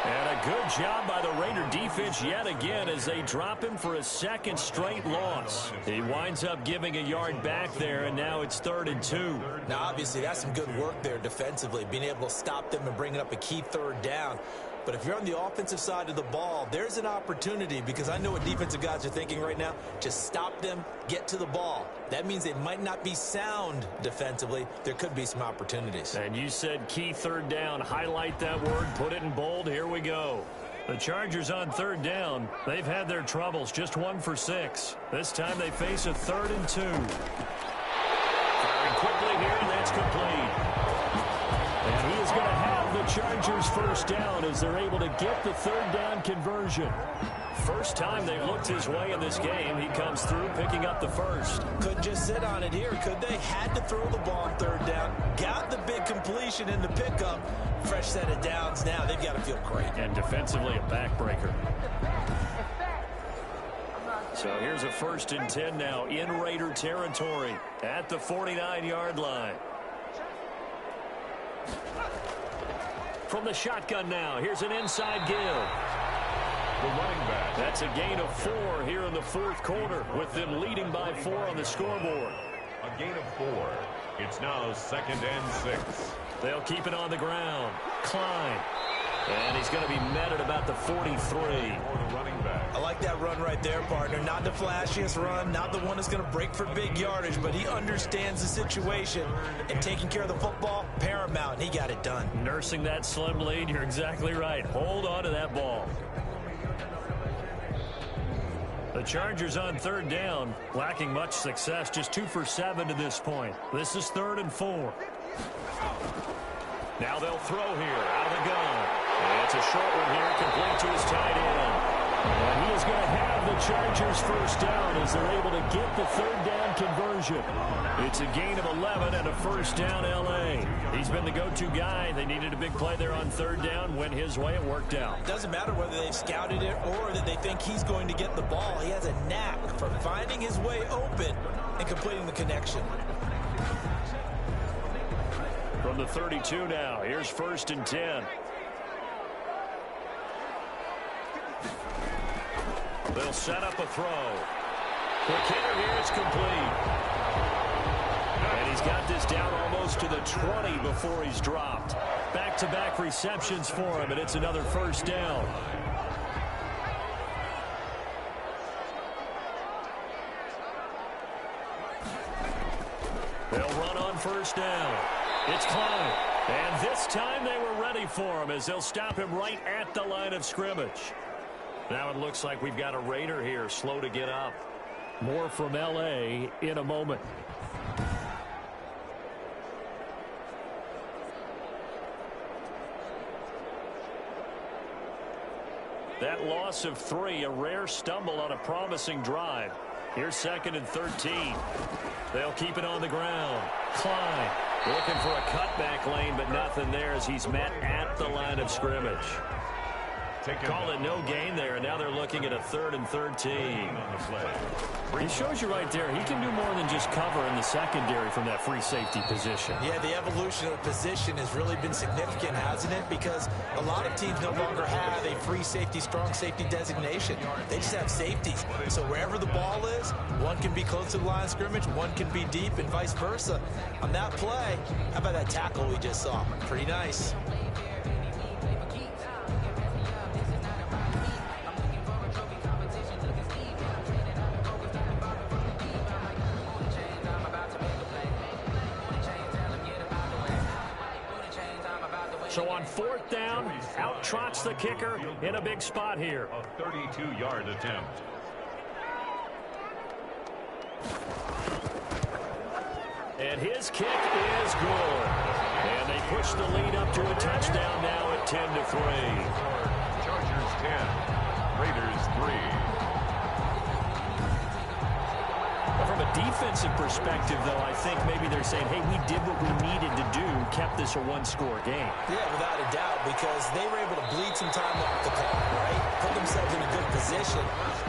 And a good job by the Raider defense yet again as they drop him for a 2nd straight loss. He winds up giving a yard back there, and now it's 3rd and 2. Now, obviously, that's some good work there defensively, being able to stop them and bringing up a key 3rd down. But if you're on the offensive side of the ball, there's an opportunity, because I know what defensive guys are thinking right now. Just stop them, get to the ball. That means they might not be sound defensively. There could be some opportunities. And you said key 3rd down. Highlight that word. Put it in bold. Here we go. The Chargers on 3rd down. They've had their troubles. Just 1 for 6. This time they face a 3rd and 2. Firing quickly here, and that's complete. And he is going to have the Chargers 1st down as they're able to get the 3rd down conversion. First time they've looked his way in this game. He comes through picking up the 1st. Couldn't just sit on it here, could they? Had to throw the ball on 3rd down. Got the big completion in the pickup. Fresh set of downs now. They've got to feel great. And defensively a backbreaker. So here's a 1st and 10 now in Raider territory at the 49-yard line. From the shotgun now, here's an inside give. The running back. That's a gain of 4 here in the 4th quarter, with them leading by 4 on the scoreboard. A gain of 4. It's now 2nd and 6. They'll keep it on the ground. Klein. And he's going to be met at about the 43. For the running back. I like that run right there, partner. Not the flashiest run, not the one that's going to break for big yardage, but he understands the situation, and taking care of the football, paramount, and he got it done. Nursing that slim lead, you're exactly right. Hold on to that ball. The Chargers on 3rd down, lacking much success, just 2 for 7 to this point. This is 3rd and 4. Now they'll throw here, out of the gun. And it's a short one here, complete to his tight end. And he is going to have the Chargers 1st down as they're able to get the 3rd down conversion. It's a gain of 11 and a 1st down L.A. He's been the go-to guy. They needed a big play there on 3rd down. Went his way. It worked out. Doesn't matter whether they've scouted it or that they think he's going to get the ball. He has a knack for finding his way open and completing the connection. From the 32 now, here's 1st and 10. They'll set up a throw. The kicker here is complete. And he's got this down almost to the 20 before he's dropped. Back-to-back receptions for him, and it's another 1st down. They'll run on 1st down. It's Klein. And this time they were ready for him as they'll stop him right at the line of scrimmage. Now it looks like we've got a Raider here slow to get up. More from L.A. in a moment. loss of 3, a rare stumble on a promising drive. Here's 2nd and 13. They'll keep it on the ground. Klein looking for a cutback lane, but nothing there as he's met at the line of scrimmage. Call it no gain there, and now they're looking at a 3rd and 13. He shows you right there, he can do more than just cover in the secondary from that free safety position. Yeah, the evolution of the position has really been significant, hasn't it? Because a lot of teams no longer have a free safety, strong safety designation. They just have safeties. So wherever the ball is, one can be close to the line of scrimmage, one can be deep, and vice versa. On that play, how about that tackle we just saw? Pretty nice. So on 4th down, out trots the kicker in a big spot here. A 32-yard attempt. And his kick is good. And they push the lead up to a touchdown now at 10-3. Chargers 10, Raiders 3. From a defensive perspective, though, I think maybe they're saying, hey, we did what we needed to do, kept this a one-score game. Yeah, without a doubt, because they were able to bleed some time off the clock, right? Put themselves in a good position,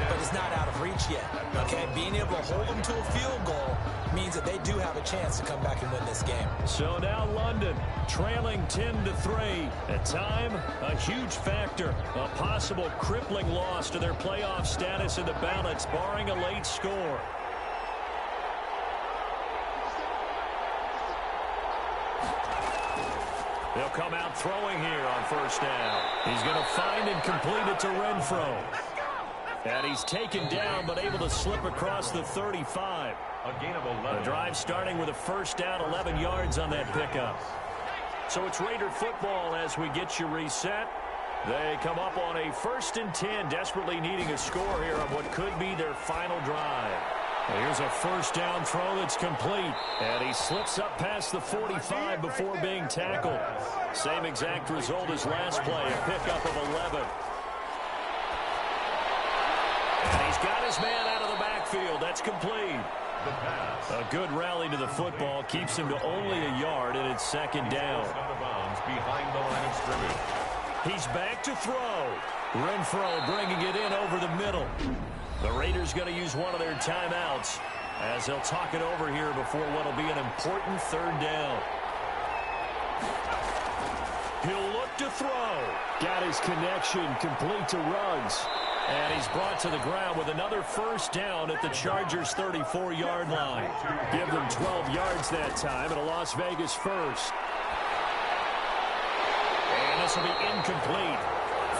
but it's not out of reach yet, okay? Being able to hold them to a field goal means that they do have a chance to come back and win this game. So now London trailing 10-3. At time, a huge factor. A possible crippling loss to their playoff status in the balance, barring a late score. They'll come out throwing here on 1st down. He's going to find and complete it to Renfro. And he's taken down, but able to slip across the 35. A gain of 11. The drive starting with a 1st down, 11 yards on that pickup. So it's Raider football as we get you reset. They come up on a 1st and 10, desperately needing a score here on what could be their final drive. Here's a 1st down throw that's complete. And he slips up past the 45 before being tackled. Same exact result as last play, a pickup of 11. And he's got his man out of the backfield. That's complete. A good rally to the football keeps him to only a yard, and it's 2nd down. Out of bounds behind the line of scrimmage. He's back to throw. Renfro bringing it in over the middle. The Raiders going to use one of their timeouts as they'll talk it over here before what will be an important 3rd down. He'll look to throw. Got his connection complete to Ruggs. And he's brought to the ground with another 1st down at the Chargers' 34-yard line. Give them 12 yards that time and a Las Vegas 1st. And this will be incomplete.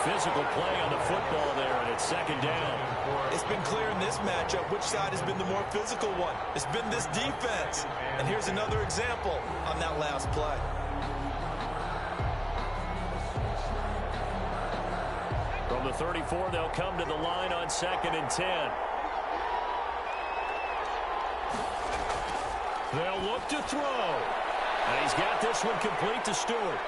Physical play on the football there, and it's 2nd down. It's been clear in this matchup which side has been the more physical one. It's been this defense. And here's another example on that last play. From the 34, they'll come to the line on 2nd and 10. They'll look to throw. And he's got this one complete to Stewart.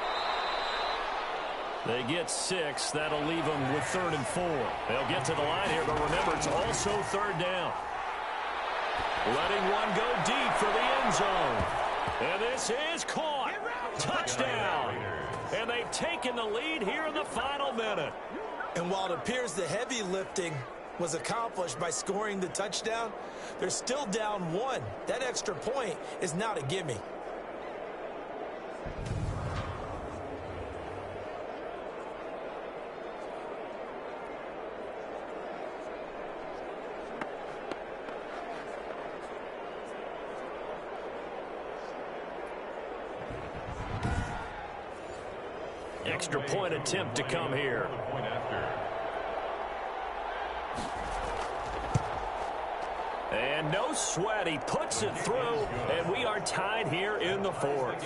They get 6. That'll leave them with 3rd and 4. They'll get to the line here, but remember, it's also 3rd down. Letting one go deep for the end zone. And this is caught. Touchdown. And they've taken the lead here in the final minute. And while it appears the heavy lifting was accomplished by scoring the touchdown, they're still down 1. That extra point is not a gimme. Extra point attempt to come here. And no sweat. He puts it through, and we are tied here in the 4th.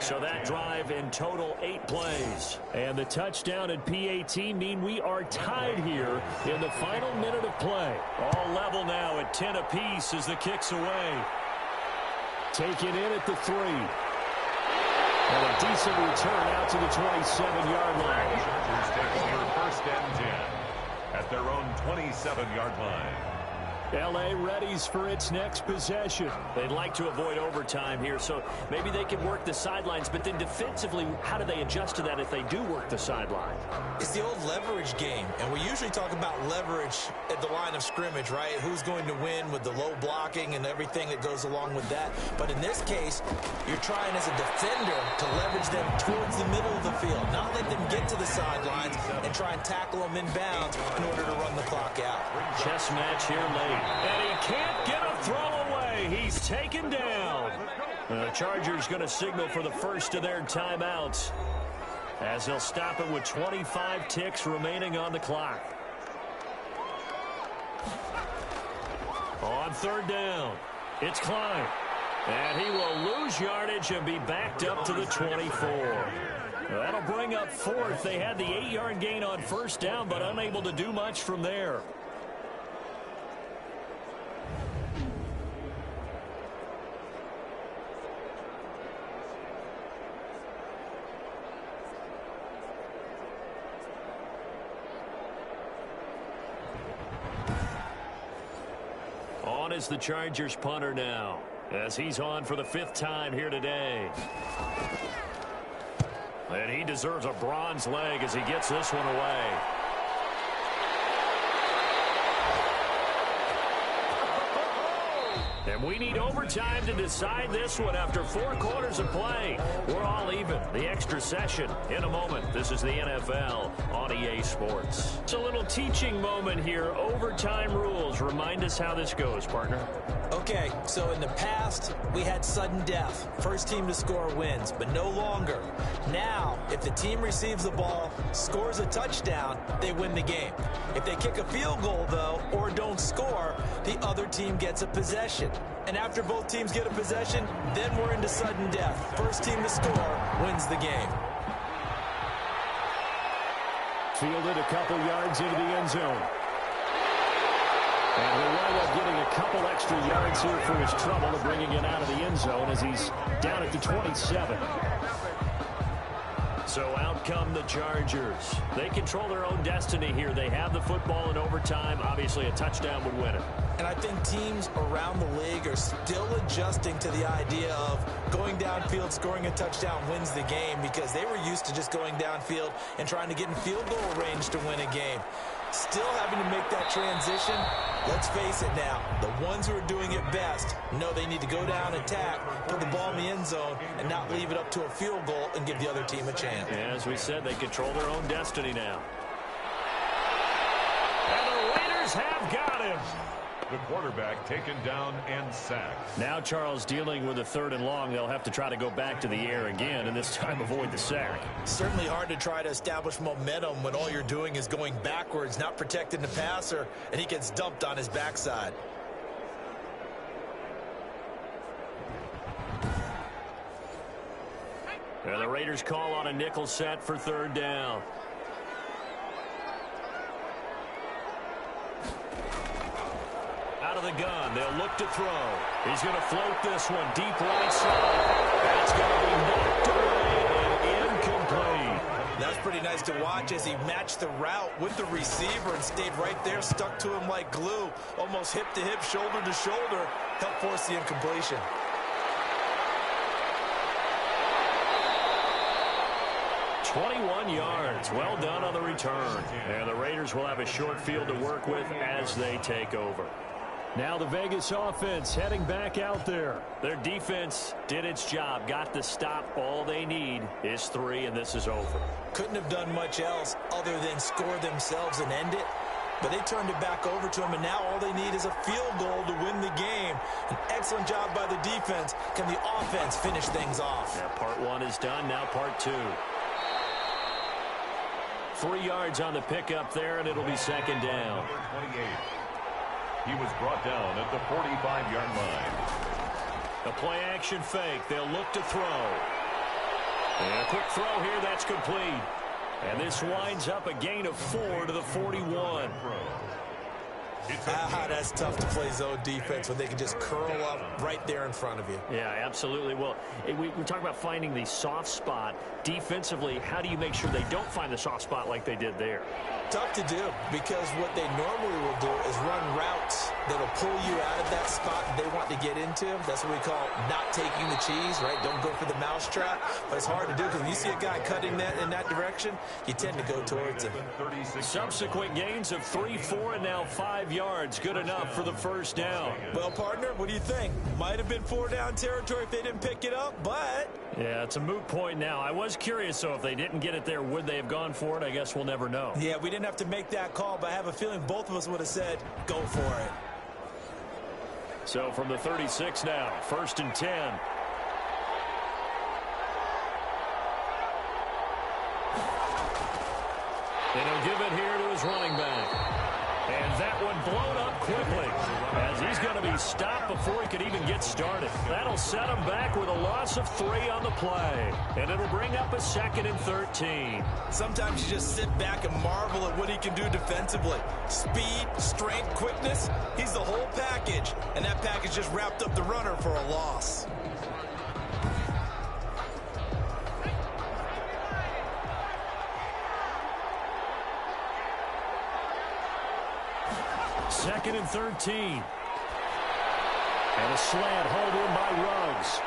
So that drive in total 8 plays. And the touchdown and PAT mean we are tied here in the final minute of play. All level now at 10 apiece as the kick's away. Taken in at the 3. And a decent return out to the 27-yard line. Chargers take over 1st and 10 at at their own 27-yard line. L.A. readies for its next possession. They'd like to avoid overtime here, so maybe they can work the sidelines, but then defensively, how do they adjust to that if they do work the sideline? It's the old leverage game, and we usually talk about leverage at the line of scrimmage, right? Who's going to win with the low blocking and everything that goes along with that. But in this case, you're trying as a defender to leverage them towards the middle of the field, not let them get to the sidelines and try and tackle them in bounds in order to run the clock out. Chess match here late. And he can't get a throw away. He's taken down. The Chargers going to signal for the first of their timeouts as they'll stop it with 25 ticks remaining on the clock. On third down, it's Klein. And he will lose yardage and be backed up to the 24. That'll bring up fourth. They had the 8-yard gain on first down, but unable to do much from there. On is the Chargers punter now, as he's on for the 5th time here today. And he deserves a bronze leg as he gets this one away. And we need overtime to decide this one after 4 quarters of play. We're all even. The extra session in a moment. This is the NFL on EA Sports. It's a little teaching moment here. Overtime rules. Remind us how this goes, partner. Okay, so in the past, we had sudden death. First team to score wins, but no longer. Now, if the team receives the ball, scores a touchdown, they win the game. If they kick a field goal, though, or don't score, the other team gets a possession. And after both teams get a possession, then we're into sudden death. First team to score wins the game. Fielded a couple yards into the end zone. And he'll wind up getting a couple extra yards here for his trouble of bringing it out of the end zone as he's down at the 27. So out come the Chargers. They control their own destiny here. They have the football in overtime. Obviously, a touchdown would win it. And I think teams around the league are still adjusting to the idea of going downfield, scoring a touchdown wins the game, because they were used to just going downfield and trying to get in field goal range to win a game. Still having to make that transition. Let's face it now, the ones who are doing it best know they need to go down, attack, put the ball in the end zone, and not leave it up to a field goal and give the other team a chance. And as we said, they control their own destiny now. And the Raiders have got him. The quarterback taken down and sacked. Now Charles dealing with a 3rd and long. They'll have to try to go back to the air again, and this time avoid the sack. Certainly hard to try to establish momentum when all you're doing is going backwards, not protecting the passer, and he gets dumped on his backside. And the Raiders call on a nickel set for 3rd down. Out of the gun, they'll look to throw. He's going to float this one deep right side. That's going to be knocked away and incomplete. That's pretty nice to watch as he matched the route with the receiver and stayed right there, stuck to him like glue, almost hip to hip, shoulder to shoulder, helped force the incompletion. .21 yards. Well done on the return. And the Raiders will have a short field to work with as they take over. Now the Vegas offense heading back out there. Their defense did its job, got the stop. All they need is 3, and this is over. Couldn't have done much else other than score themselves and end it. But they turned it back over to him, and now all they need is a field goal to win the game. An excellent job by the defense. Can the offense finish things off? Yeah, part 1 is done, now part 2. 3 yards on the pickup there, and it'll be 2nd down. 28. He was brought down at the 45-yard line. A play-action fake. They'll look to throw. And a quick throw here. That's complete. And this winds up a gain of 4 to the 41. That's tough to play zone defense when they can just curl up right there in front of you. Yeah, absolutely. Well, we talk about finding the soft spot. Defensively, how do you make sure they don't find the soft spot like they did there? Tough to do, because what they normally will do is run routes that'll pull you out of that spot they want to get into. That's what we call not taking the cheese, right? Don't go for the mousetrap. But it's hard to do because when you see a guy cutting that in that direction, you tend to go towards him. Subsequent gains of 3, 4, and now 5 yards. Good enough for the first down. Well, partner, what do you think? Might have been 4-down territory if they didn't pick it up, but... Yeah, it's a moot point now. I was curious, so if they didn't get it there, would they have gone for it? I guess we'll never know. Yeah, we didn't have to make that call, but I have a feeling both of us would have said, go for it. So from the 36 now, 1st and 10. And he'll give it here to his running back. And that one blown up quickly as he's going to be stopped before he could even get started. That'll set him back with a loss of 3 on the play. And it'll bring up a 2nd and 13. Sometimes you just sit back and marvel at what he can do defensively. Speed, strength, quickness, he's the whole package. And that package just wrapped up the runner for a loss. Second and 13. And a slant hauled in by Ruggs.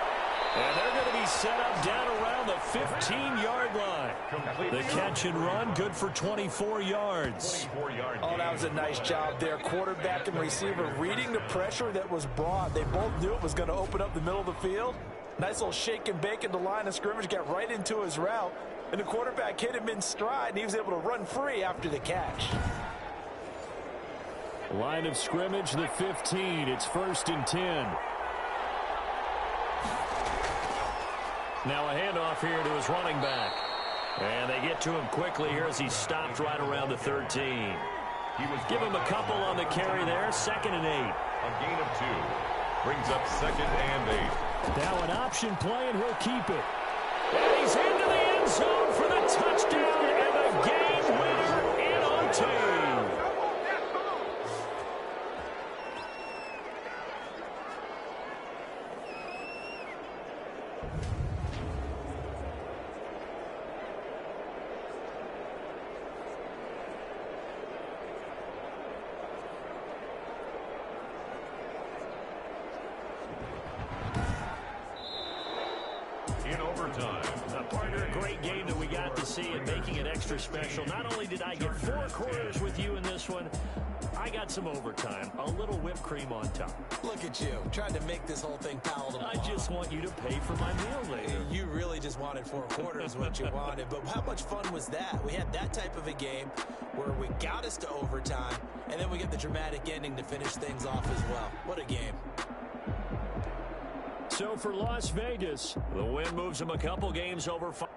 And they're going to be set up down around the 15-yard line. The catch and run, good for 24 yards. Oh, that was a nice job there. Quarterback and receiver reading the pressure that was brought. They both knew it was going to open up the middle of the field. Nice little shake and bake at the line of scrimmage, got right into his route. And the quarterback hit him in stride, and he was able to run free after the catch. Line of scrimmage, the 15. It's 1st and 10. Now a handoff here to his running back. And they get to him quickly here as he's stopped right around the 13. Give him a couple on the carry there. 2nd and 8. A gain of 2. Brings up 2nd and 8. Now an option play, and he'll keep it. And he's into the end zone for the touchdown and the game winner in OT. In overtime. Partner, a great game that we got to see and making it extra special. Not only did I get 4 quarters with you in this one, I got some overtime. A little whipped cream on top. Look at you, trying to make this whole thing palatable. I just want you to pay for my meal later. You really just wanted 4 quarters what you wanted, but how much fun was that? We had that type of a game where we got us to overtime, and then we get the dramatic ending to finish things off as well. What a game. So for Las Vegas, the win moves them a couple games over 5.